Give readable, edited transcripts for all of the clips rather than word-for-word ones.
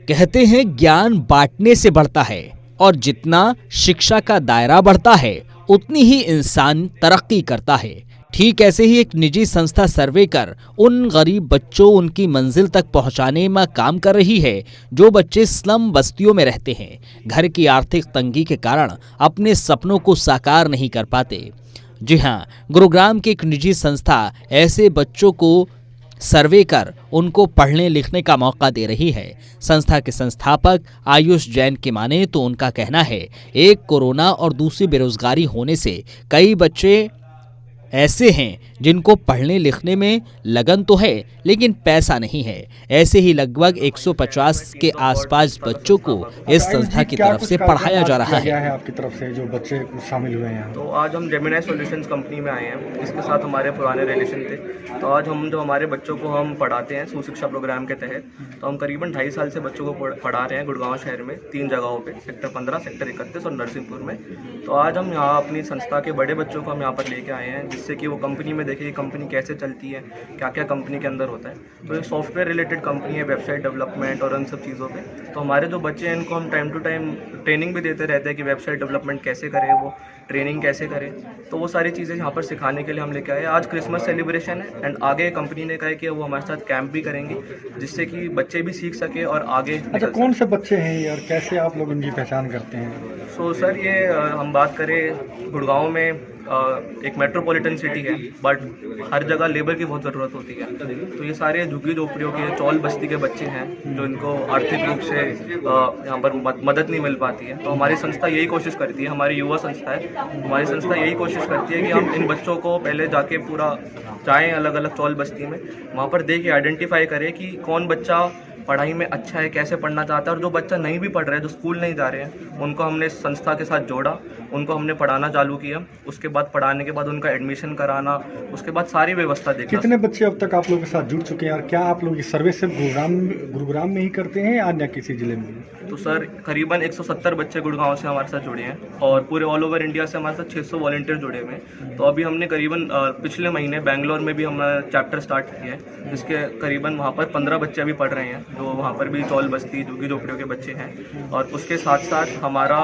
कहते हैं ज्ञान बांटने से बढ़ता है और जितना शिक्षा का दायरा बढ़ता है उतनी ही इंसान तरक्की करता है। ठीक ऐसे ही एक निजी संस्था सर्वे कर उन गरीब बच्चों उनकी मंजिल तक पहुंचाने में काम कर रही है जो बच्चे स्लम बस्तियों में रहते हैं, घर की आर्थिक तंगी के कारण अपने सपनों को साकार नहीं कर पाते। जी हाँ, गुरुग्राम की एक निजी संस्था ऐसे बच्चों को सर्वे कर उनको पढ़ने लिखने का मौका दे रही है। संस्था के संस्थापक आयुष जैन के माने तो उनका कहना है, एक कोरोना और दूसरी बेरोजगारी होने से कई बच्चे ऐसे हैं जिनको पढ़ने लिखने में लगन तो है लेकिन पैसा नहीं है। ऐसे ही लगभग 150 के आसपास बच्चों को इस संस्था की तरफ से पढ़ाया जा रहा है। आपकी तरफ से जो बच्चे शामिल हुए हैं, तो आज हम जेमिनी सॉल्यूशंस कंपनी में आए हैं। इसके साथ हमारे पुराने रिलेशन थे। तो आज हम जो हमारे बच्चों को हम पढ़ाते हैं सुशिक्षा प्रोग्राम के तहत, तो हम करीबन 2.5 साल से बच्चों को पढ़ा रहे हैं गुड़गांव शहर में 3 जगहों पे, सेक्टर 15, सेक्टर 31 और नरसिंहपुर में। तो आज हम यहाँ अपनी संस्था के बड़े बच्चों को हम यहाँ पर लेके आए हैं, जिससे कि वो कंपनी में देखें कंपनी कैसे चलती है, क्या क्या कंपनी के अंदर होता है। तो ये सॉफ्टवेयर रिलेटेड कंपनी है, वेबसाइट डेवलपमेंट और उन सब चीज़ों पे। तो हमारे जो बच्चे हैं इनको हम टाइम टू टाइम ट्रेनिंग भी देते रहते हैं कि वेबसाइट डेवलपमेंट कैसे करें, वो ट्रेनिंग कैसे करें। तो वो सारी चीज़ें यहाँ पर सिखाने के लिए हम लेके आए। आज क्रिसमस सेलिब्रेशन है एंड आगे कंपनी ने कहा है कि वो हमारे साथ कैंप भी करेंगे, जिससे कि बच्चे भी सीख सके और आगे। अच्छा, कौन से बच्चे हैं और कैसे आप लोग उनकी पहचान करते हैं? सो सर, ये हम बात करें गुड़गांव में एक मेट्रोपॉलिटन सिटी है, बट हर जगह लेबर की बहुत ज़रूरत होती है। तो ये सारे झुग्गी झोपड़ियों के चौल बस्ती के बच्चे हैं जो इनको आर्थिक रूप से यहाँ पर मदद नहीं मिल पाती है। तो हमारी संस्था यही कोशिश करती है, हमारी युवा संस्था है, हमारी संस्था यही कोशिश करती है कि हम इन बच्चों को पहले जाके पूरा जाएँ अलग अलग चौल बस्ती में, वहाँ पर देख के आइडेंटिफाई करें कि कौन बच्चा पढ़ाई में अच्छा है, कैसे पढ़ना चाहता है, और जो बच्चा नहीं भी पढ़ रहे हैं, जो स्कूल नहीं जा रहे हैं, उनको हमने संस्था के साथ जोड़ा, उनको हमने पढ़ाना चालू किया। उसके बाद पढ़ाने के बाद उनका एडमिशन कराना, उसके बाद सारी व्यवस्था देखना। कितने बच्चे अब तक आप लोगों के साथ जुड़ चुके हैं और क्या आप लोग इस सर्विस सिर्फ गुरुग्राम में ही करते हैं या अन्य किसी जिले में? तो सर, करीबन 170 बच्चे गुड़गांव से हमारे साथ जुड़े हैं और पूरे ऑल ओवर इंडिया से हमारे साथ 600 वॉलंटियर जुड़े हुए हैं। तो अभी हमने करीबन पिछले महीने बेंगलोर में भी हमने चैप्टर स्टार्ट किया है, जिसके करीबन वहाँ पर 15 बच्चे अभी पढ़ रहे हैं, जो वहाँ पर भी चौल बस्ती झुग्गी झोपड़ियों के बच्चे हैं। और उसके साथ साथ हमारा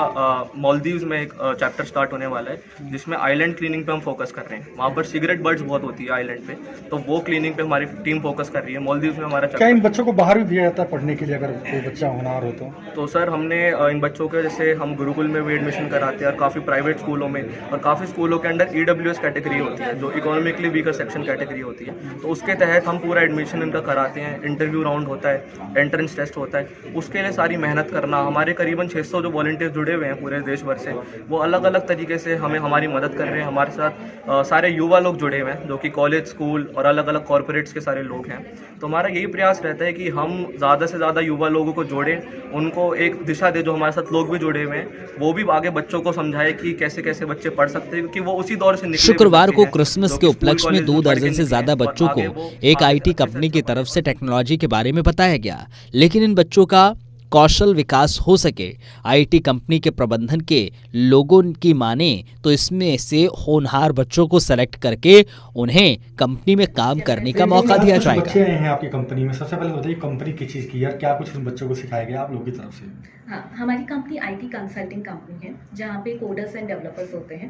मालदीव्स में एक चैप्टर स्टार्ट होने वाला है, जिसमें आइलैंड क्लीनिंग पे हम फोकस कर रहे हैं। वहाँ पर सिगरेट बर्ड्स बहुत होती है आइलैंड पे, तो वो क्लीनिंग पे हमारी टीम फोकस कर रही है। मालदीव्स में हमारा क्या इन बच्चों को बाहर भी भेजा जाता है पढ़ने के लिए अगर कोई बच्चा होनहार हो तो सर, हमने इन बच्चों के जैसे हम गुरुकुल में भी एडमिशन कराते हैं और काफ़ी प्राइवेट स्कूलों में और काफ़ी स्कूलों के अंदर EWS कैटेगरी होती है, जो इकोनॉमिकली वीकर सेक्शन कैटेगरी होती है। तो उसके तहत हम पूरा एडमिशन इनका कराते हैं, इंटरव्यू राउंड होता है, एंट्रेंस टेस्ट होता है, उसके लिए सारी मेहनत करना। हमारे करीबन 600 जो वॉलंटियर जुड़े हुए हैं पूरे देश भर से, वो अलग अलग तरीके से हमें हमारी मदद कर रहे हैं। हमारे साथ सारे युवा लोग जुड़े हुए हैं जो कि कॉलेज, स्कूल और अलग अलग कॉरपोरेट्स के सारे लोग हैं। तो हमारा यही प्रयास रहता है कि हम ज़्यादा से ज़्यादा युवा लोगों को जोड़ें, उनको एक दिशा दे। जो हमारे साथ लोग भी जुड़े हुए हैं वो भी आगे बच्चों को समझाए कि कैसे कैसे बच्चे पढ़ सकते हैं, क्योंकि वो उसी दौर से निकले। शुक्रवार को क्रिसमस के उपलक्ष्य में 2 दर्जन से ज्यादा बच्चों को एक IT कंपनी की तरफ से टेक्नोलॉजी के बारे में बताया गया, लेकिन इन बच्चों का कौशल विकास हो सके, IT कंपनी के प्रबंधन के लोगों की माने तो इसमें से होनहार बच्चों को सेलेक्ट करके उन्हें कंपनी में काम करने का मौका दिया जाएगा। बच्चे हैं आपकी कंपनी में, सबसे पहले बताइए कंपनी किस चीज़ की है, क्या कुछ उन बच्चों को सिखाया गया आप लोगों की तरफ से? हाँ, हमारी कंपनी IT कंसल्टिंग कंपनी है, जहाँ पे कोडर्स एंड डेवलपर्स होते हैं।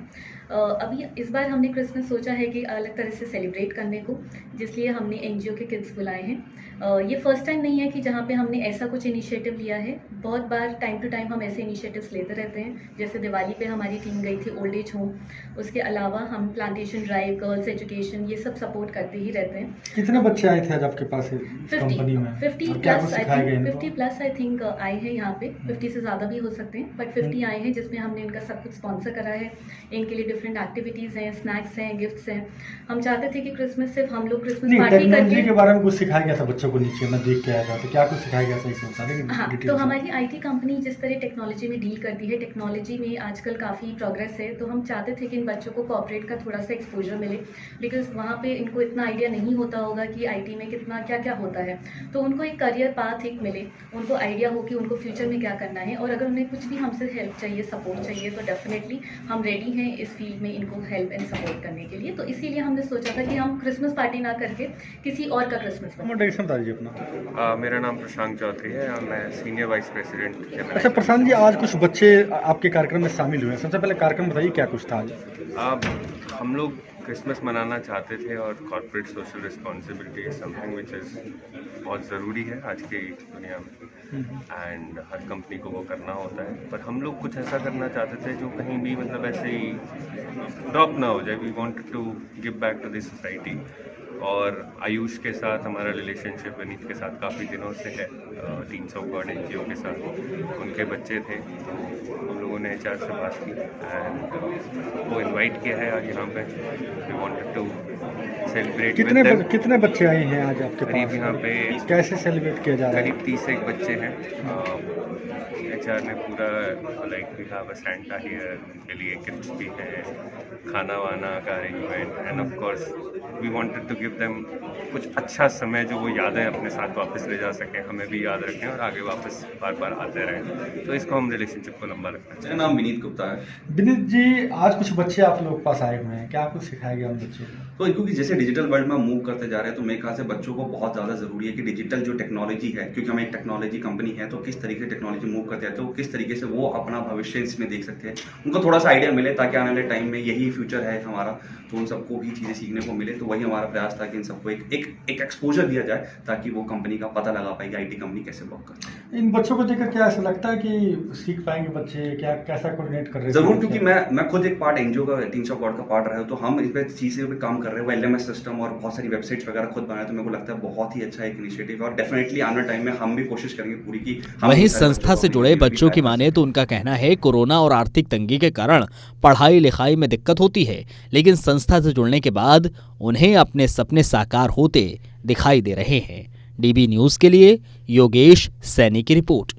अभी इस बार हमने क्रिसमस सोचा है कि अलग तरह से सेलिब्रेट करने को, जिसलिए हमने NGO के किड्स बुलाए हैं। ये फर्स्ट टाइम नहीं है कि जहाँ पे हमने ऐसा कुछ इनिशिएटिव लिया है। बहुत बार टाइम टू टाइम हम ऐसे इनिशिएटिव्स लेते रहते हैं। जैसे दिवाली पे हमारी टीम गई थी ओल्ड एज होम, उसके अलावा हम प्लांटेशन ड्राइव, गर्ल्स एजुकेशन, ये सब सपोर्ट करते ही रहते हैं। कितने बच्चे आए थे आज आपके पास कंपनी में? 50 प्लस आई थिंक आए हैं यहाँ पे। 50 से ज़्यादा भी हो सकते हैं, बट 50 आए हैं, जिसमें हमने इनका सब कुछ स्पॉन्सर करा है। इनके लिए डिफरेंट एक्टिविटीज़ हैं, स्नैक्स हैं, गिफ्ट्स हैं। हम चाहते थे कि क्रिसमस सिर्फ हम लोग क्रिसमस पार्टी करके के बारे में कुछ सिखाया गया था बच्चों को, नीचे मैं देख के आया था, तो क्या कुछ सिखाया गया था इसमें बता देंगे? हाँ, तो हमारी IT कंपनी जिस तरह टेक्नोलॉजी में डील करती है, टेक्नोलॉजी में आजकल काफ़ी प्रोग्रेस है, तो हम चाहते थे कि इन बच्चों को कॉर्पोरेट का थोड़ा सा एक्सपोजर मिले, बिकॉज वहाँ पे इनको इतना आइडिया नहीं होता होगा कि IT में कितना क्या क्या होता है। तो उनको एक करियर पाथ एक मिले, उनको आइडिया हो कि उनको फ्यूचर में क्या करना है, और अगर उन्हें कुछ भी हमसे हेल्प चाहिए, सपोर्ट चाहिए, तो डेफिनेटली हम रेडी हैं इस फील्ड में इनको हेल्प एंड सपोर्ट करने के लिए। तो इसीलिए हमने सोचा था कि हम क्रिसमस पार्टी ना करके किसी और का क्रिसमस अपना। मेरा नाम प्रशांत चौधरी है और मैं सीनियर वाइस प्रेसिडेंट। अच्छा प्रशांत जी, आज कुछ बच्चे आपके कार्यक्रम में शामिल हुए हैं, सबसे पहले कार्यक्रम बताइए क्या कुछ था आज? हम लोग क्रिसमस मनाना चाहते थे और corporate social responsibility is something which is बहुत ज़रूरी है आज की दुनिया में एंड हर कंपनी को वो करना होता है। पर हम लोग कुछ ऐसा करना चाहते थे जो कहीं भी मतलब ऐसे ही ड्रॉप ना हो जाए। We wanted to give back to this society. और आयुष के साथ हमारा रिलेशनशिप विनीत के साथ काफ़ी दिनों से है, टीम्स ऑफ गॉड NGO के साथ। उनके बच्चे थे तो हम लोगों ने HR से बात की एंड वो इनवाइट किया है आज यहाँ पे। We wanted to celebrate with them. कितने बच्चे आए हैं आज आपके करीब पास? यहाँ पे कैसे सेलिब्रेट किया जा रहा है? करीब 31 बच्चे हैं। HR ने पूरा like we have a Santa here, उनके लिए गिफ्ट्स भी हैं, खाना वाना का arrangement and of course we wanted to give them कुछ अच्छा समय जो वो यादें अपने साथ वापस ले जा सकें, हमें भी याद रखें और आगे वापस बार बार आते रहें। तो इसको हम रिलेशनशिप को लंबा रखना चाहिए। मेरा नाम विनीत गुप्ता है। विनीत जी, आज कुछ बच्चे आप लोग के पास आए हुए हैं, क्या कुछ सिखाया गया उन बच्चों को? तो क्योंकि जैसे डिजिटल वर्ल्ड में मूव करते जा रहे हैं तो मेरे ख्याल से बच्चों को बहुत ज़्यादा ज़रूरी है कि डिजिटल जो टेक्नोलॉजी है, क्योंकि हम एक टेक्नोलॉजी कंपनी है, तो किस तरीके से टेक्नोलॉजी मूव करते हैं तो किस तरीके से वो अपना भविष्य इसमें देख सकते हैं, उनको थोड़ा सा आइडिया मिले ताकि आने वाले टाइम में यही फ्यूचर है हमारा, तो उन सबको भी चीज़ें सीखने को मिले। तो वही हमारा प्रयास था कि इन सबको एक एक्सपोजर दिया जाए ताकि वो कंपनी का पता लगा पाए कि IT कंपनी कैसे वर्क करती है। इन बच्चों को देखकर क्या ऐसा लगता है कि सीख पाएंगे बच्चे, क्या कैसा कोऑर्डिनेट कर रहे हैं? जरूर, क्योंकि मैं खुद एक पार्ट NGO का टीम्स ऑफ गॉड का पार्ट रहा हूँ, तो हम इस पे चीज़ें पे काम कर रहे हैं। वो LMS सिस्टम और बहुत सारी वेबसाइट्स वगैरह खुद बनाए, तो मेरे को लगता है बहुत ही अच्छा एक इनिशिएटिव है और डेफिनेटली आने टाइम में हम भी कोशिश करेंगे पूरी की। वहीं संस्था से जुड़े बच्चों की माने तो उनका कहना है कोरोना और आर्थिक तंगी के कारण पढ़ाई लिखाई में दिक्कत होती है, लेकिन संस्था से जुड़ने के बाद उन्हें अपने सपने साकार होते दिखाई दे रहे हैं। DB न्यूज के लिए योगेश सैनी की रिपोर्ट।